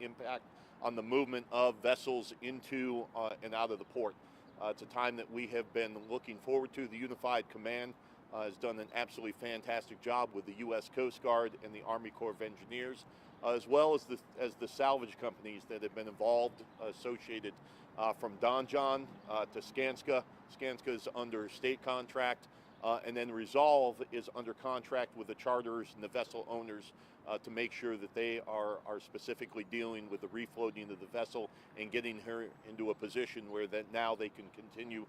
impact on the movement of vessels into and out of the port. It's a time that we have been looking forward to. The Unified Command has done an absolutely fantastic job with the U.S. Coast Guard and the Army Corps of Engineers, as well as the salvage companies that have been involved, associated from Donjon to Skanska. Skanska is under state contract, and then Resolve is under contract with the charters and the vessel owners to make sure that they are specifically dealing with the refloating of the vessel and getting her into a position where that now they can continue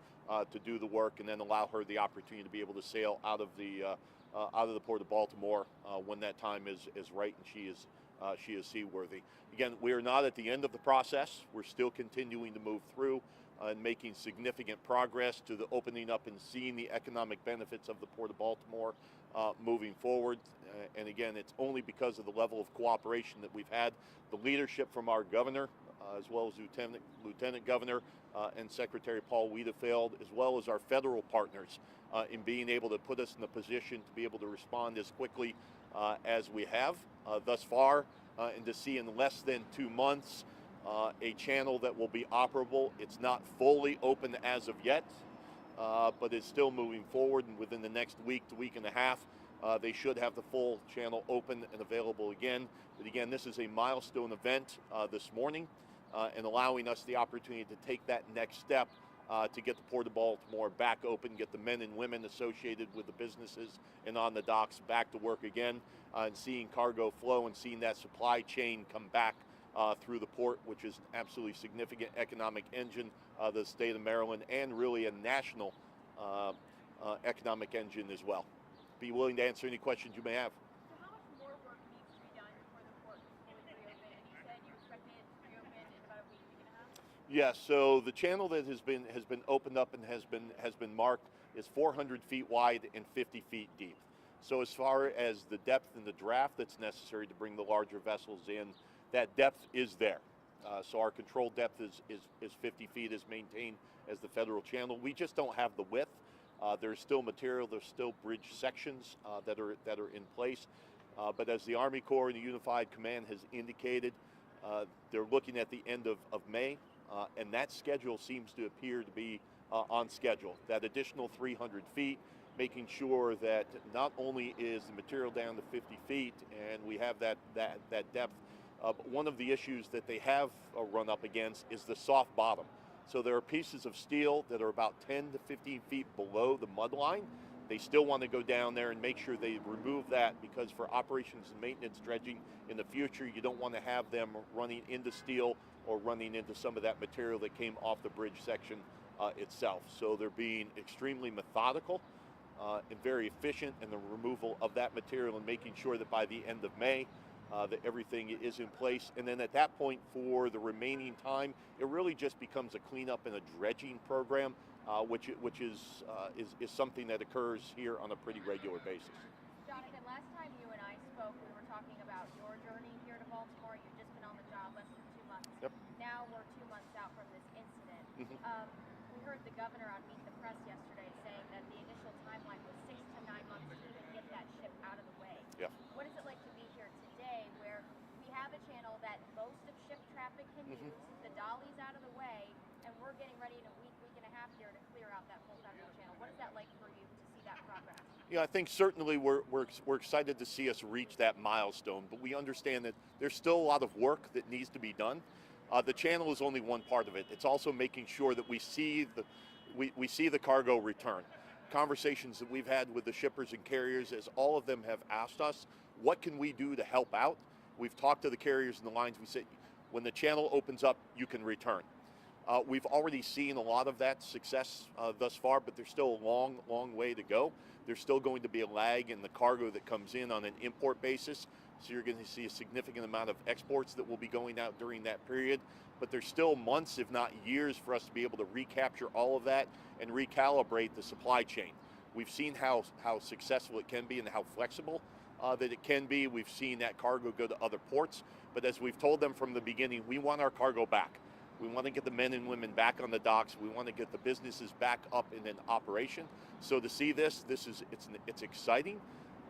to do the work and then allow her the opportunity to be able to sail out of the port of Baltimore when that time is right and she is seaworthy. Again, we are not at the end of the process. We're still continuing to move through and making significant progress to the opening up and seeing the economic benefits of the Port of Baltimore moving forward. And again, it's only because of the level of cooperation that we've had, the leadership from our governor, as well as Lieutenant Governor and Secretary Paul Wiedefeld, as well as our federal partners in being able to put us in a position to be able to respond as quickly as we have thus far, and to see in less than 2 months a channel that will be operable. It's not fully open as of yet, but it's still moving forward, and within the next week to week and a half, they should have the full channel open and available again. But again, this is a milestone event this morning, and allowing us the opportunity to take that next step to get the Port of Baltimore back open, get the men and women associated with the businesses and on the docks back to work again, and seeing cargo flow and seeing that supply chain come back through the port, which is an absolutely significant economic engine of the state of Maryland and really a national economic engine as well. Be willing to answer any questions you may have. So how much more work needs to be done before the port can fully reopen? And you said you expected it to reopen in about a week and a half? Yes, so the channel that has been opened up and has been marked is 400 feet wide and 50 feet deep. So as far as the depth and the draft that's necessary to bring the larger vessels in, that depth is there. So our control depth is 50 feet, is maintained as the federal channel. We just don't have the width. There's still material, there's still bridge sections that are in place. But as the Army Corps and the Unified Command has indicated, they're looking at the end of May, and that schedule seems to appear to be on schedule. That additional 300 feet, making sure that not only is the material down to 50 feet and we have that depth, but one of the issues that they have run up against is the soft bottom. So there are pieces of steel that are about 10 to 15 feet below the mud line. They still want to go down there and make sure they remove that, because for operations and maintenance dredging in the future, you don't want to have them running into steel or running into some of that material that came off the bridge section itself. So they're being extremely methodical and very efficient in the removal of that material and making sure that by the end of May, that everything is in place. And then at that point, for the remaining time, it really just becomes a cleanup and a dredging program, which is something that occurs here on a pretty regular basis. Jonathan, last time you and I spoke, we were talking about your journey here to Baltimore. You've just been on the job less than 2 months. Yep. Now we're 2 months out from this incident. We heard the governor on Meet the Press yesterday saying that the initial timeline was 6 to 9 months to even get that ship out of the way. Yeah. What is it like to be here today, where we have a channel that most of ship traffic can use, the Dali's out of the way, and we're getting ready in a week and a half here to clear out that full federal channel? What is that like for you to see that progress? Yeah, I think certainly we're excited to see us reach that milestone, but we understand that there's still a lot of work that needs to be done. The channel is only one part of it. It's also making sure that we see the cargo return. Conversations that we've had with the shippers and carriers, as all of them have asked us, what can we do to help out? We've talked to the carriers and the lines. We said, when the channel opens up, you can return. We've already seen a lot of that success thus far, but there's still a long way to go. There's still going to be a lag in the cargo that comes in on an import basis. So you're going to see a significant amount of exports that will be going out during that period. But there's still months, if not years, for us to be able to recapture all of that and recalibrate the supply chain. We've seen how successful it can be and how flexible that it can be. We've seen that cargo go to other ports. But as we've told them from the beginning, we want our cargo back. We want to get the men and women back on the docks. We want to get the businesses back up and in operation. So to see it's exciting,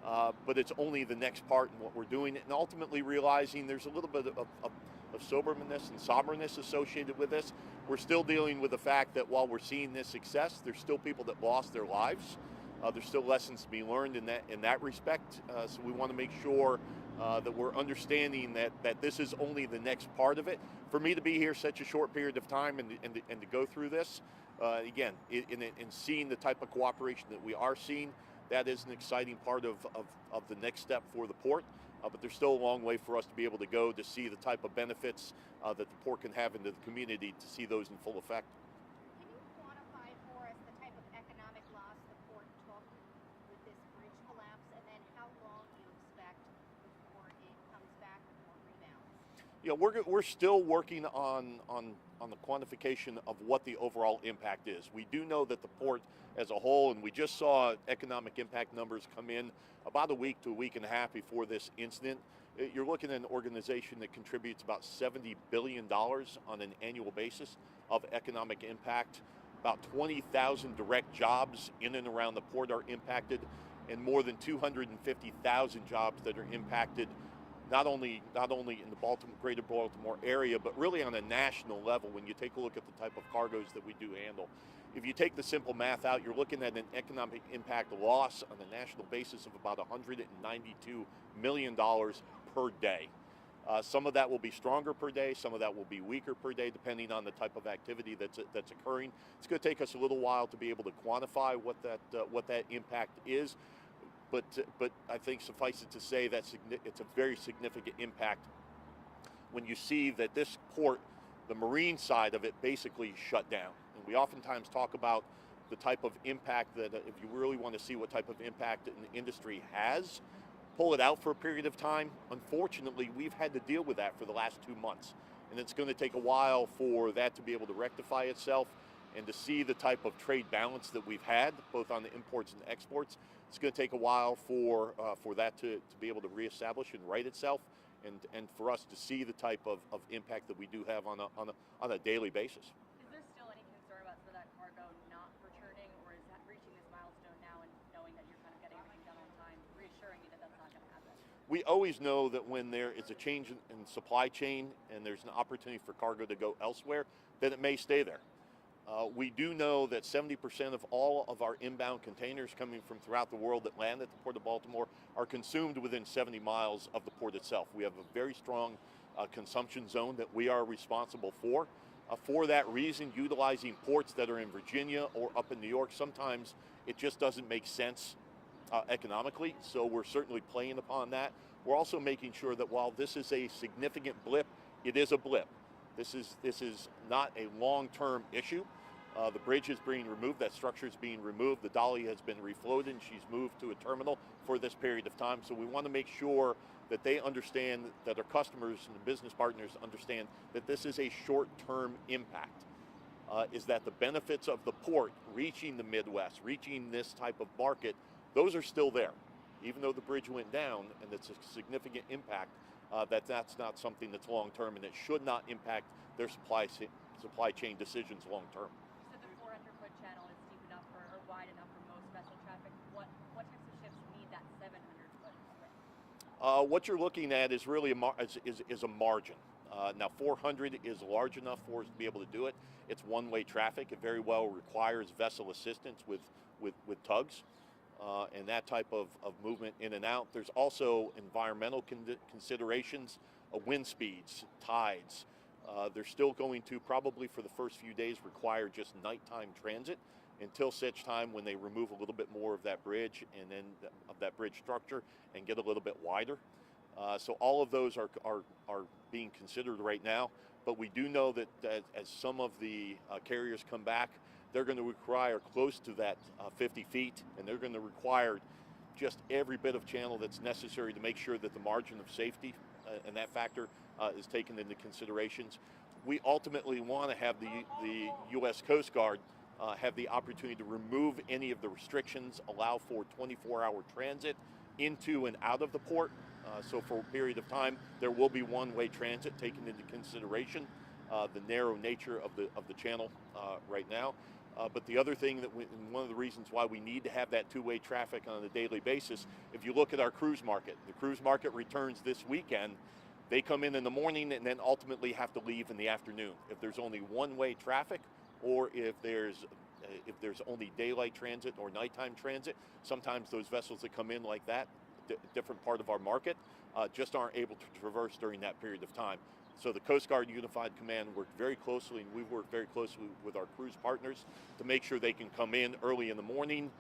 but it's only the next part in what we're doing, and ultimately realizing there's a little bit of of soberness and somberness associated with this. We're still dealing with the fact that while we're seeing this success, there's still people that lost their lives. There's still lessons to be learned in that respect. So we want to make sure that we're understanding that this is only the next part of it. For me to be here such a short period of time and to go through this, again, in seeing the type of cooperation that we are seeing, that is an exciting part of the next step for the port. But there's still a long way for us to be able to go to see the type of benefits that the port can have into the community, to see those in full effect. Can you quantify for us the type of economic loss the port took with this bridge collapse, and then how long do you expect before it comes back with more rebounds? Yeah, we're still working on the quantification of what the overall impact is. We do know that the port as a whole, and we just saw economic impact numbers come in about a week to a week and a half before this incident. You're looking at an organization that contributes about $70 billion on an annual basis of economic impact. About 20,000 direct jobs in and around the port are impacted, and more than 250,000 jobs that are impacted not only in the greater Baltimore area, but really on a national level when you take a look at the type of cargoes that we do handle. If you take the simple math out, you're looking at an economic impact loss on a national basis of about $192 million per day. Some of that will be stronger per day, some of that will be weaker per day, depending on the type of activity that's occurring. It's going to take us a little while to be able to quantify what that impact is. But I think suffice it to say that it's a very significant impact when you see that this port, the marine side of it, basically shut down. And we oftentimes talk about the type of impact that if you really want to see what type of impact an industry has, pull it out for a period of time. Unfortunately, we've had to deal with that for the last 2 months. And it's going to take a while for that to be able to rectify itself and to see the type of trade balance that we've had, both on the imports and exports. It's going to take a while for that to be able to reestablish and right itself, and for us to see the type of impact that we do have on a daily basis. Is there still any concern about that cargo not returning, or is that reaching this milestone now and knowing that you're kind of getting everything done on time, reassuring you that that's not going to happen? We always know that when there is a change in supply chain and there's an opportunity for cargo to go elsewhere, then it may stay there. We do know that 70% of all of our inbound containers coming from throughout the world that land at the Port of Baltimore are consumed within 70 miles of the port itself. We have a very strong consumption zone that we are responsible for. For that reason, utilizing ports that are in Virginia or up in New York, sometimes it just doesn't make sense economically, so we're certainly playing upon that. We're also making sure that while this is a significant blip, it is a blip. This is not a long-term issue. The bridge is being removed, that structure is being removed, the Dali has been refloated, and she's moved to a terminal for this period of time. So we want to make sure that they understand, that our customers and the business partners understand that this is a short-term impact. Is that the benefits of the port reaching the Midwest, reaching this type of market, those are still there. Even though the bridge went down and it's a significant impact, that's not something that's long-term, and it should not impact their supply chain decisions long-term. You said the 400-foot channel is deep enough or wide enough for most vessel traffic. What types of ships need that 700-foot width? What you're looking at is really a margin. Now 400 is large enough for us to be able to do it. It's one-way traffic. It very well requires vessel assistance with tugs. And that type of movement in and out. There's also environmental considerations, wind speeds, tides. They're still going to probably for the first few days require just nighttime transit until such time when they remove a little bit more of that bridge and then of that bridge structure and get a little bit wider. So all of those are being considered right now. But we do know that as some of the carriers come back, they're going to require close to that 50 feet, and they're going to require just every bit of channel that's necessary to make sure that the margin of safety and that factor is taken into considerations. We ultimately want to have the U.S. Coast Guard have the opportunity to remove any of the restrictions, allow for 24-hour transit into and out of the port. So for a period of time, there will be one-way transit taken into consideration, the narrow nature of the channel right now. But the other thing and one of the reasons why we need to have that two-way traffic on a daily basis, if you look at our cruise market, the cruise market returns this weekend. They come in the morning and then ultimately have to leave in the afternoon. If there's only one-way traffic, or if there's only daylight transit or nighttime transit, sometimes those vessels that come in like that, different part of our market, just aren't able to traverse during that period of time. So the Coast Guard Unified Command worked very closely, and we've worked very closely with our cruise partners to make sure they can come in early in the morning,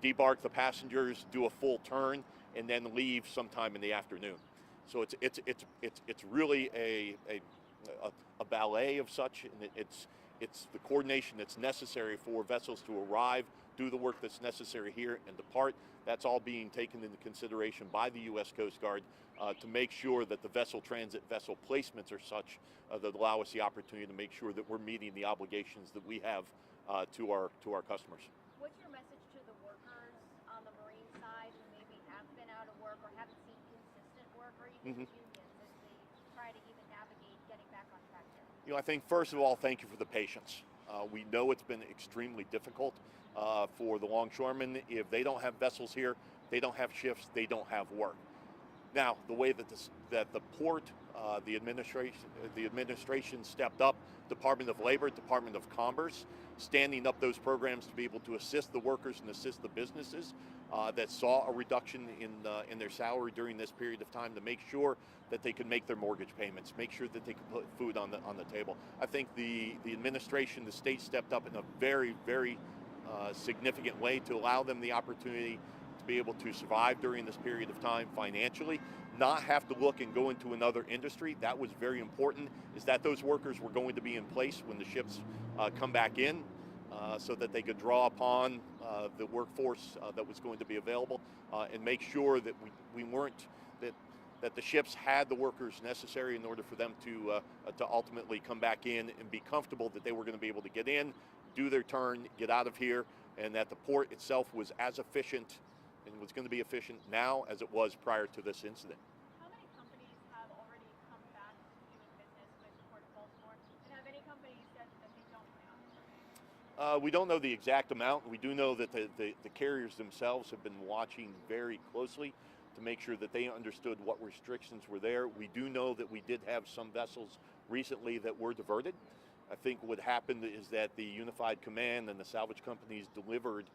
debark the passengers, do a full turn, and then leave sometime in the afternoon. So it's really a ballet of such, and it's the coordination that's necessary for vessels to arrive, do the work that's necessary here, and depart. That's all being taken into consideration by the U.S. Coast Guard to make sure that the vessel transit, vessel placements are such that allow us the opportunity to make sure that we're meeting the obligations that we have to our customers. What's your message to the workers on the marine side who maybe have been out of work or haven't seen consistent work, or even unions as they try to even navigate getting back on track here? I think first of all, thank you for the patience. We know it's been extremely difficult for the longshoremen. If they don't have vessels here, they don't have shifts, they don't have work. Now, the way that the port, the administration stepped up, Department of Labor, Department of Commerce, standing up those programs to be able to assist the workers and assist the businesses that saw a reduction in their salary during this period of time, to make sure that they could make their mortgage payments, make sure that they could put food on the table. I think the administration, the state stepped up in a very, very significant way to allow them the opportunity to be able to survive during this period of time financially, not have to look and go into another industry. That was very important, is that those workers were going to be in place when the ships come back in, so that they could draw upon the workforce that was going to be available, and make sure that we weren't, that the ships had the workers necessary in order for them to ultimately come back in and be comfortable that they were going to be able to get in, do their turn, get out of here, and that the port itself was as efficient and was going to be efficient now as it was prior to this incident. How many companies have already come back to doing business with the Port of Baltimore, and have any companies said that they don't plan on? We don't know the exact amount. We do know that the carriers themselves have been watching very closely to make sure that they understood what restrictions were there. We do know that we did have some vessels recently that were diverted. I think what happened is that the Unified Command and the salvage companies delivered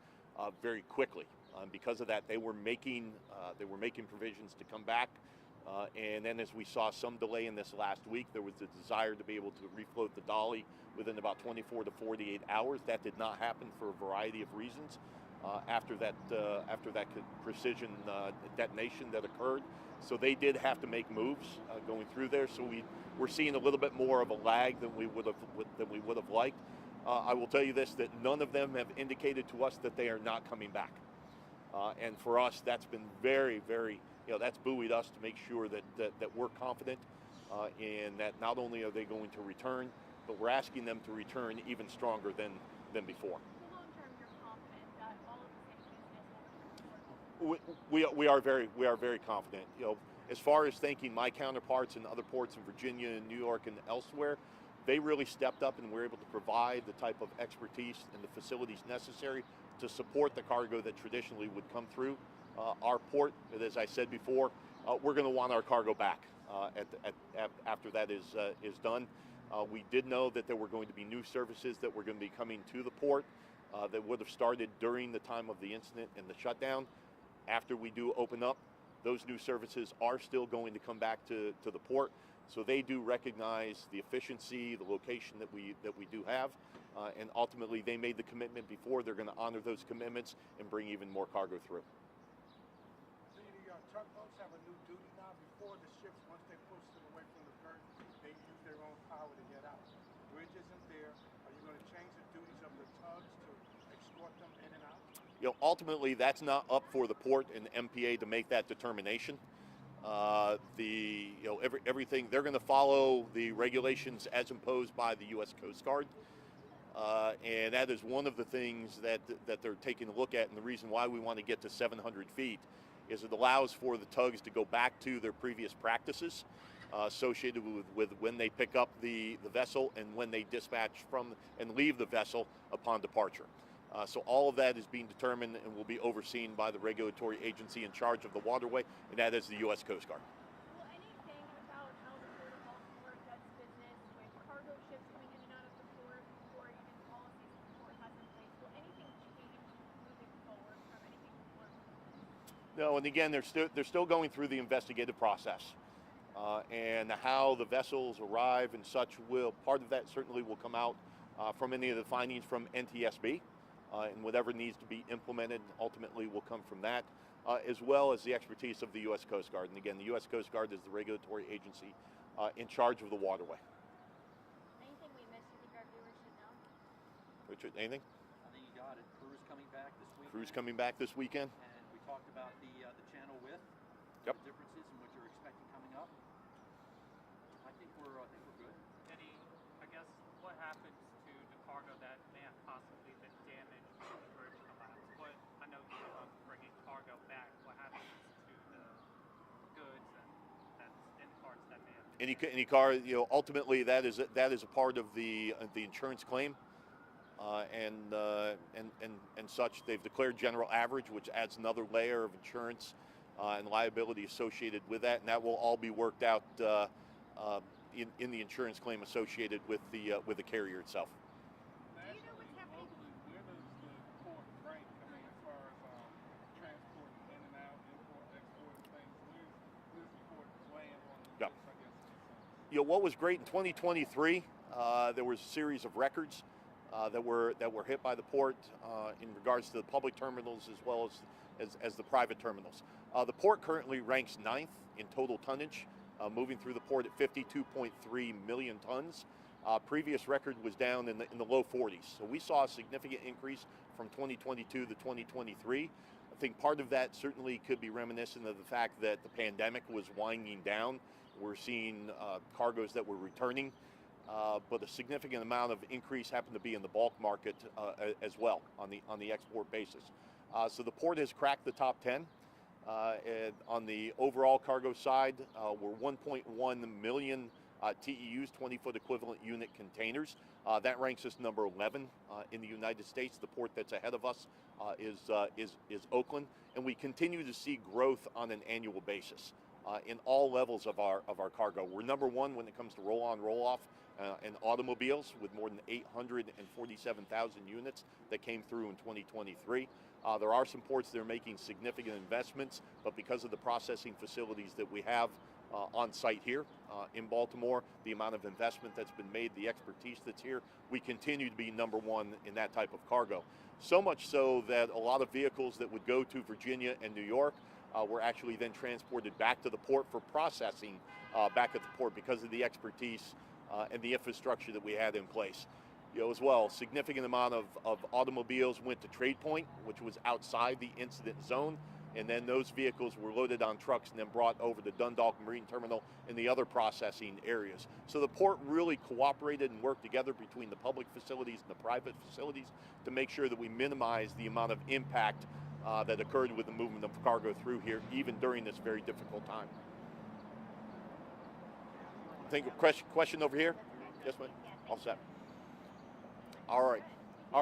very quickly. Because of that, they were making provisions to come back. And then as we saw some delay in this last week, there was the desire to be able to refloat the Dali within about 24 to 48 hours. That did not happen for a variety of reasons after that precision detonation that occurred. So they did have to make moves going through there. So we're seeing a little bit more of a lag than we would have liked. I will tell you this, that none of them have indicated to us that they are not coming back. And for us, that's been very, very, that's buoyed us to make sure that we're confident in that not only are they going to return, but we're asking them to return even stronger than before. The long term, you're confident that all of the same business will return? We are very confident. As far as thanking my counterparts in other ports in Virginia and New York and elsewhere, they really stepped up and were able to provide the type of expertise and the facilities necessary to support the cargo that traditionally would come through our port. But as I said before, we're going to want our cargo back after that is done. We did know that there were going to be new services that were going to be coming to the port that would have started during the time of the incident and the shutdown. After we do open up, those new services are still going to come back to the port. So they do recognize the efficiency, the location that we do have, and ultimately they made the commitment before. They're going to honor those commitments and bring even more cargo through. So the tugboats have a new duty now. Before, the ships, once they pushed it away from the berth, they use their own power to get out. Bridge isn't there. Are you going to change the duties of the tugs to escort them in and out? Ultimately, that's not up for the port and the MPA to make that determination. Everything, they're going to follow the regulations as imposed by the U.S. Coast Guard, and that is one of the things that they're taking a look at. And the reason why we want to get to 700 feet is it allows for the tugs to go back to their previous practices associated with when they pick up the vessel and when they dispatch from and leave the vessel upon departure. So all of that is being determined and will be overseen by the regulatory agency in charge of the waterway, and that is the U.S. Coast Guard. Will anything about how No, and again, they're still going through the investigative process, and how the vessels arrive and such will part of that certainly will come out from any of the findings from NTSB, and whatever needs to be implemented ultimately will come from that, as well as the expertise of the U.S. Coast Guard. And again, the U.S. Coast Guard is the regulatory agency in charge of the waterway. Anything we missed you think our viewers should know? Richard, anything? I think you got it. Crew's coming back this weekend. Crew's coming back this weekend. And we talked about the channel width, Yep. the differences and what you're expecting coming up. I think we're good. Eddie, I guess what happens to the cargo that may have possibly been damaged from the bridge collapse? What I know you're bringing cargo back. What happens to the goods and that's in parts that may have been Any car, ultimately that is a part of the insurance claim, and such. They've declared general average, which adds another layer of insurance and liability associated with that, and that will all be worked out in the insurance claim associated with the carrier itself. Do you know what's happening? Where does the port rank? I mean, as far as transporting in and out, import, export, and things. Where's the port land on the Yeah. list, I guess, in a sense? What was great in 2023, there was a series of records that were hit by the port in regards to the public terminals as well as the private terminals. The port currently ranks 9th in total tonnage, moving through the port at 52.3 million tons. Previous record was down in the low 40s. So we saw a significant increase from 2022 to 2023. I think part of that certainly could be reminiscent of the fact that the pandemic was winding down. We're seeing cargoes that were returning, but a significant amount of increase happened to be in the bulk market as well on the export basis. So the port has cracked the top 10. And on the overall cargo side, we're 1.1 million TEUs, 20-foot equivalent unit containers. That ranks us number 11 in the United States. The port that's ahead of us is Oakland, and we continue to see growth on an annual basis in all levels of our cargo. We're number 1 when it comes to roll-on, roll-off and automobiles, with more than 847,000 units that came through in 2023. There are some ports that are making significant investments, but because of the processing facilities that we have on site here in Baltimore, the amount of investment that's been made, the expertise that's here, we continue to be number 1 in that type of cargo. So much so that a lot of vehicles that would go to Virginia and New York were actually then transported back to the port for processing back at the port because of the expertise and the infrastructure that we had in place. As well, significant amount of automobiles went to Trade Point, which was outside the incident zone, and then those vehicles were loaded on trucks and then brought over to Dundalk Marine Terminal and the other processing areas. So the port really cooperated and worked together between the public facilities and the private facilities to make sure that we minimize the amount of impact that occurred with the movement of cargo through here, even during this very difficult time. I think a question over here. Yes, ma'am. All set. All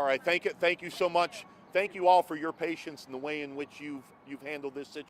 right. Thank you so much. Thank you all for your patience and the way in which you've handled this situation.